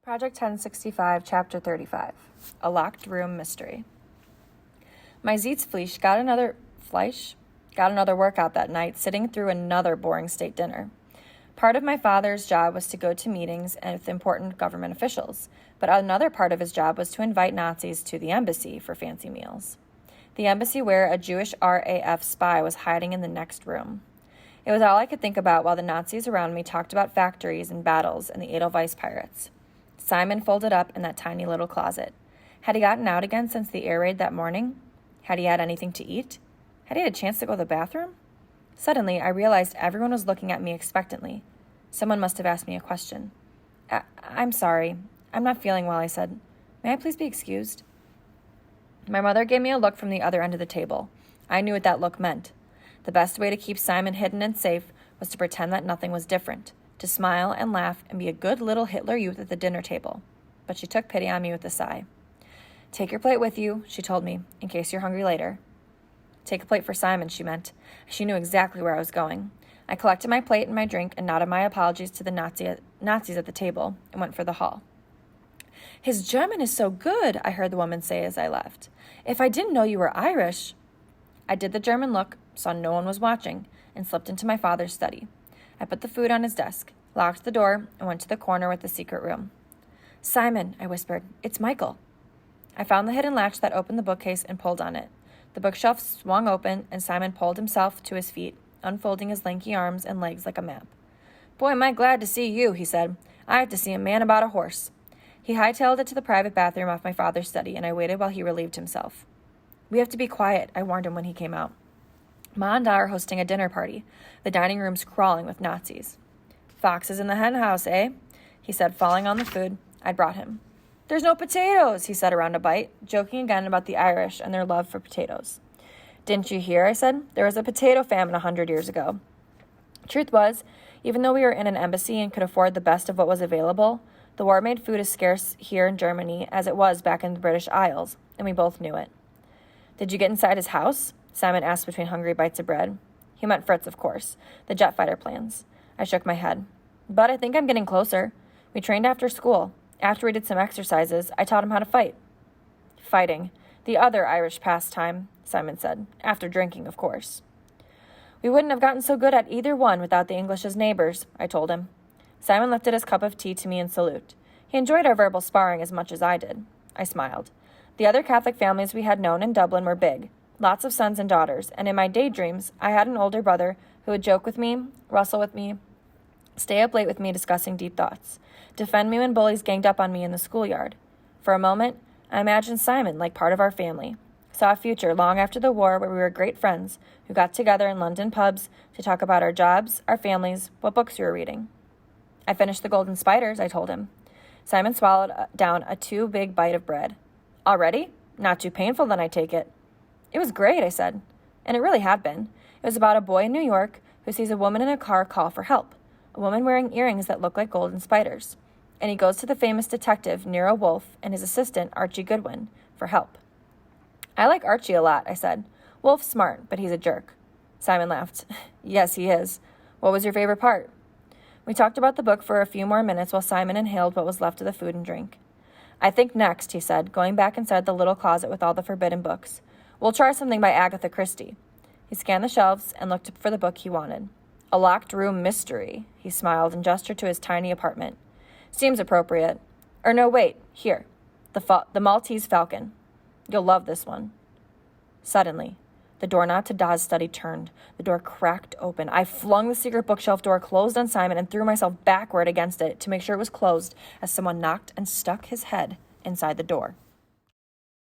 Project 1065, Chapter 35, A Locked Room Mystery. My Fleisch got another workout that night, sitting through another boring state dinner. Part of my father's job was to go to meetings with important government officials, but another part of his job was to invite Nazis to the embassy for fancy meals. The embassy where a Jewish RAF spy was hiding in the next room. It was all I could think about while the Nazis around me talked about factories and battles and the Edelweiss pirates. Simon folded up in that tiny little closet. Had he gotten out again since the air raid that morning? Had he had anything to eat? Had he had a chance to go to the bathroom? Suddenly, I realized everyone was looking at me expectantly. Someone must have asked me a question. I'm sorry. I'm not feeling well, I said. May I please be excused? My mother gave me a look from the other end of the table. I knew what that look meant. The best way to keep Simon hidden and safe was to pretend that nothing was different, to smile and laugh and be a good little Hitler Youth at the dinner table. But she took pity on me with a sigh. Take your plate with you, she told me, in case you're hungry later. Take a plate for Simon, she meant. She knew exactly where I was going. I collected my plate and my drink and nodded my apologies to the Nazis at the table and went for the hall. His German is so good, I heard the woman say as I left. If I didn't know you were Irish. I did the German look, saw no one was watching, and slipped into my father's study. I put the food on his desk, locked the door, and went to the corner with the secret room. Simon, I whispered, it's Michael. I found the hidden latch that opened the bookcase and pulled on it. The bookshelf swung open, and Simon pulled himself to his feet, unfolding his lanky arms and legs like a map. Boy, am I glad to see you, he said. I have to see a man about a horse. He hightailed it to the private bathroom off my father's study, and I waited while he relieved himself. We have to be quiet, I warned him when he came out. Ma and Da are hosting a dinner party. The dining room's crawling with Nazis. Foxes in the hen house, eh? He said, falling on the food I'd brought him. There's no potatoes, he said around a bite, joking again about the Irish and their love for potatoes. Didn't you hear, I said? There was a potato famine 100 years ago. Truth was, even though we were in an embassy and could afford the best of what was available, the war made food as scarce here in Germany as it was back in the British Isles, and we both knew it. Did you get inside his house? Simon asked between hungry bites of bread. He meant Fritz, of course, the jet fighter plans. I shook my head. But I think I'm getting closer. We trained after school. After we did some exercises, I taught him how to fight. Fighting. The other Irish pastime, Simon said. After drinking, of course. We wouldn't have gotten so good at either one without the English as neighbors, I told him. Simon lifted his cup of tea to me in salute. He enjoyed our verbal sparring as much as I did. I smiled. The other Catholic families we had known in Dublin were big. Lots of sons and daughters, and in my daydreams, I had an older brother who would joke with me, wrestle with me, stay up late with me discussing deep thoughts, defend me when bullies ganged up on me in the schoolyard. For a moment, I imagined Simon like part of our family, saw a future long after the war where we were great friends who got together in London pubs to talk about our jobs, our families, what books we were reading. I finished the Golden Spiders, I told him. Simon swallowed down a too big bite of bread. Already? Not too painful, then I take it. It was great, I said. And it really had been. It was about a boy in New York who sees a woman in a car call for help, a woman wearing earrings that look like golden spiders. And he goes to the famous detective Nero Wolfe and his assistant Archie Goodwin for help. I like Archie a lot, I said. Wolfe's smart, but he's a jerk. Simon laughed. Yes, he is. What was your favorite part? We talked about the book for a few more minutes while Simon inhaled what was left of the food and drink. I think next, he said, going back inside the little closet with all the forbidden books. We'll try something by Agatha Christie. He scanned the shelves and looked for the book he wanted. A Locked Room Mystery, he smiled and gestured to his tiny apartment. Seems appropriate. Or no, wait, here. The Maltese Falcon. You'll love this one. Suddenly, the doorknob to Da's study turned. The door cracked open. I flung the secret bookshelf door closed on Simon and threw myself backward against it to make sure it was closed as someone knocked and stuck his head inside the door.